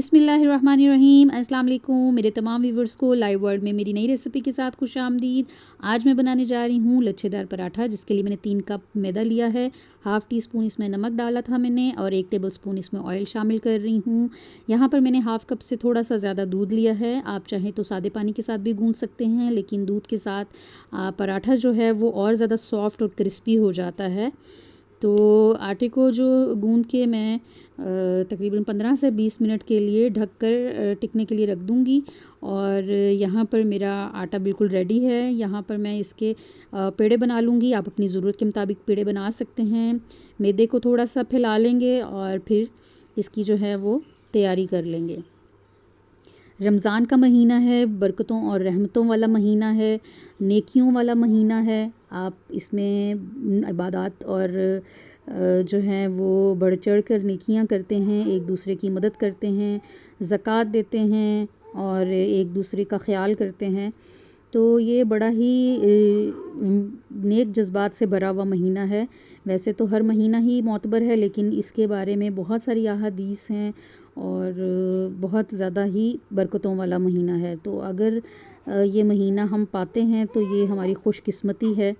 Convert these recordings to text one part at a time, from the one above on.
बिस्मिल्लाहिर्रहमानिर्रहीम। अस्सलाम वालेकुम मेरे तमाम व्यूवर्स को लाइव वर्ल्ड में मेरी नई रेसिपी के साथ खुश आमदीद। आज मैं बनाने जा रही हूँ लच्छेदार पराठा, जिसके लिए मैंने 3 कप मैदा लिया है, हाफ़ टी स्पून इसमें नमक डाला था मैंने और 1 टेबल स्पून इसमें ऑयल शामिल कर रही हूँ। यहाँ पर मैंने हाफ़ कप से थोड़ा सा ज़्यादा दूध लिया है। आप चाहें तो सादे पानी के साथ भी गूँथ सकते हैं, लेकिन दूध के साथ पराठा जो है वो और ज़्यादा सॉफ्ट और क्रिस्पी हो जाता है। तो आटे को जो गूँध के मैं तकरीबन 15 से 20 मिनट के लिए ढककर टिकने के लिए रख दूँगी। और यहाँ पर मेरा आटा बिल्कुल रेडी है। यहाँ पर मैं इसके पेड़े बना लूँगी। आप अपनी ज़रूरत के मुताबिक पेड़े बना सकते हैं। मैदे को थोड़ा सा फैला लेंगे और फिर इसकी जो है वो तैयारी कर लेंगे। रमज़ान का महीना है, बरकतों और रहमतों वाला महीना है, नेकियों वाला महीना है। आप इसमें इबादत और जो हैं वो बढ़ चढ़ कर नेकियां करते हैं, एक दूसरे की मदद करते हैं, ज़कात देते हैं और एक दूसरे का ख़्याल करते हैं। तो ये बड़ा ही नेक जज्बात से भरा हुआ महीना है। वैसे तो हर महीना ही मोतबर है, लेकिन इसके बारे में बहुत सारी अहादीस हैं और बहुत ज़्यादा ही बरकतों वाला महीना है। तो अगर ये महीना हम पाते हैं तो ये हमारी खुशकिस्मती है,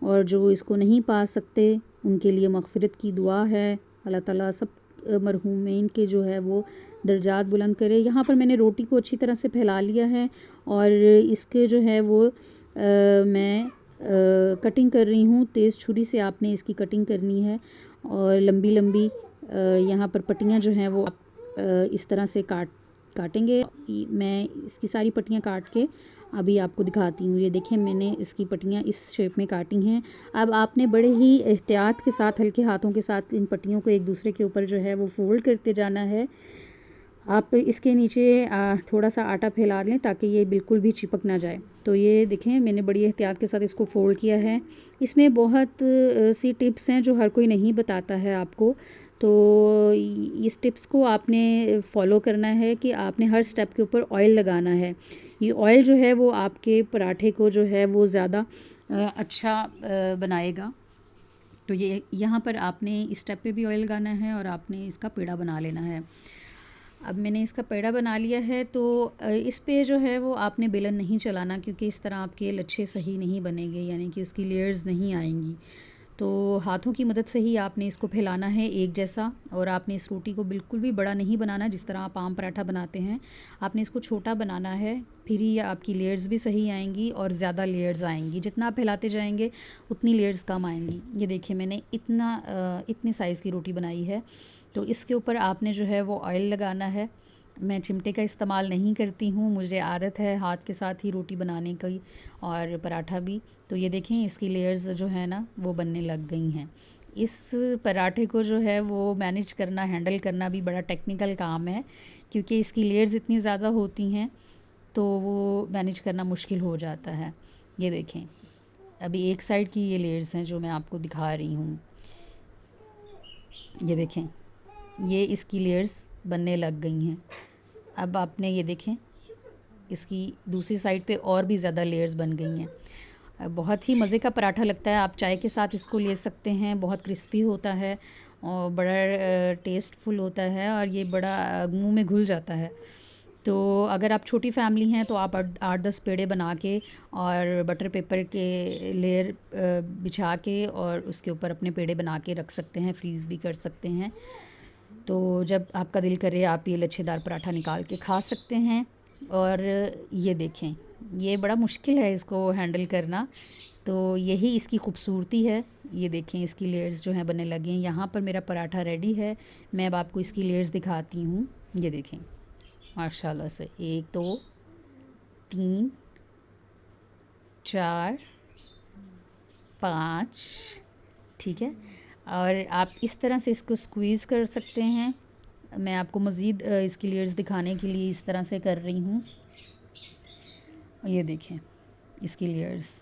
और जो इसको नहीं पा सकते उनके लिए मग़फ़िरत की दुआ है। अल्लाह ताला सब मरहूमीन के जो है वो दर्जात बुलंद करे। यहाँ पर मैंने रोटी को अच्छी तरह से फैला लिया है और इसके जो है वो मैं कटिंग कर रही हूँ। तेज़ छुरी से आपने इसकी कटिंग करनी है और लंबी लंबी यहाँ पर पट्टियाँ जो हैं वो आप इस तरह से काटेंगे। मैं इसकी सारी पट्टियाँ काट के अभी आपको दिखाती हूँ। ये देखें, मैंने इसकी पट्टियाँ इस शेप में काटी हैं। अब आपने बड़े ही एहतियात के साथ, हल्के हाथों के साथ इन पट्टियों को एक दूसरे के ऊपर जो है वो फ़ोल्ड करते जाना है। आप इसके नीचे थोड़ा सा आटा फैला लें ताकि ये बिल्कुल भी चिपक ना जाए। तो ये देखें, मैंने बड़ी एहतियात के साथ इसको फ़ोल्ड किया है। इसमें बहुत सी टिप्स हैं जो हर कोई नहीं बताता है आपको। तो इस टिप्स को आपने फॉलो करना है कि आपने हर स्टेप के ऊपर ऑयल लगाना है। ये ऑयल जो है वो आपके पराठे को जो है वो ज़्यादा अच्छा बनाएगा। तो ये यहाँ पर आपने इस स्टेप पे भी ऑयल लगाना है और आपने इसका पेड़ा बना लेना है। अब मैंने इसका पेड़ा बना लिया है, तो इस पे जो है वो आपने बेलन नहीं चलाना, क्योंकि इस तरह आपके लच्छे सही नहीं बनेंगे, यानी कि उसकी लेयर्स नहीं आएंगी। तो हाथों की मदद से ही आपने इसको फैलाना है एक जैसा, और आपने इस रोटी को बिल्कुल भी बड़ा नहीं बनाना जिस तरह आप आम पराठा बनाते हैं। आपने इसको छोटा बनाना है, फिर ही आपकी लेयर्स भी सही आएंगी और ज़्यादा लेयर्स आएंगी। जितना आप फैलाते जाएंगे उतनी लेयर्स कम आएंगी। ये देखिए, मैंने इतनी साइज़ की रोटी बनाई है। तो इसके ऊपर आपने जो है वो ऑयल लगाना है। मैं चिमटे का इस्तेमाल नहीं करती हूँ, मुझे आदत है हाथ के साथ ही रोटी बनाने की और पराठा भी। तो ये देखें, इसकी लेयर्स जो है ना वो बनने लग गई हैं। इस पराठे को जो है वो मैनेज करना, हैंडल करना भी बड़ा टेक्निकल काम है, क्योंकि इसकी लेयर्स इतनी ज़्यादा होती हैं तो वो मैनेज करना मुश्किल हो जाता है। ये देखें, अभी एक साइड की ये लेयर्स हैं जो मैं आपको दिखा रही हूँ। ये देखें, ये इसकी लेयर्स बनने लग गई हैं। अब आपने ये देखें, इसकी दूसरी साइड पे और भी ज़्यादा लेयर्स बन गई हैं। बहुत ही मज़े का पराठा लगता है। आप चाय के साथ इसको ले सकते हैं। बहुत क्रिस्पी होता है और बड़ा टेस्टफुल होता है, और ये बड़ा मुंह में घुल जाता है। तो अगर आप छोटी फैमिली हैं तो आप 8-10 पेड़े बना के और बटर पेपर के लेयर बिछा के और उसके ऊपर अपने पेड़े बना के रख सकते हैं, फ्रीज़ भी कर सकते हैं। तो जब आपका दिल करे आप ये लच्छेदार पराठा निकाल के खा सकते हैं। और ये देखें, ये बड़ा मुश्किल है इसको हैंडल करना, तो यही इसकी खूबसूरती है। ये देखें, इसकी लेयर्स जो हैं बनने लगी हैं। यहाँ पर मेरा पराठा रेडी है। मैं अब आपको इसकी लेयर्स दिखाती हूँ। ये देखें, माशाल्लाह से 1 2 3 4 5, ठीक है। और आप इस तरह से इसको स्क्वीज़ कर सकते हैं। मैं आपको मज़ीद इसकी लेयर्स दिखाने के लिए इस तरह से कर रही हूँ। ये देखें इसकी लेयर्स,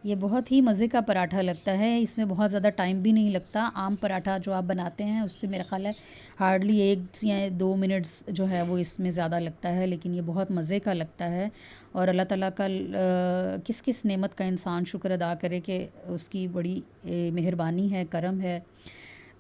ये बहुत ही मज़े का पराठा लगता है। इसमें बहुत ज़्यादा टाइम भी नहीं लगता। आम पराठा जो आप बनाते हैं उससे मेरा ख़्याल है हार्डली 1 या 2 मिनट्स जो है वो इसमें ज़्यादा लगता है, लेकिन ये बहुत मज़े का लगता है। और अल्लाह ताला का किस किस नेमत का इंसान शुक्र अदा करे कि उसकी बड़ी मेहरबानी है, करम है।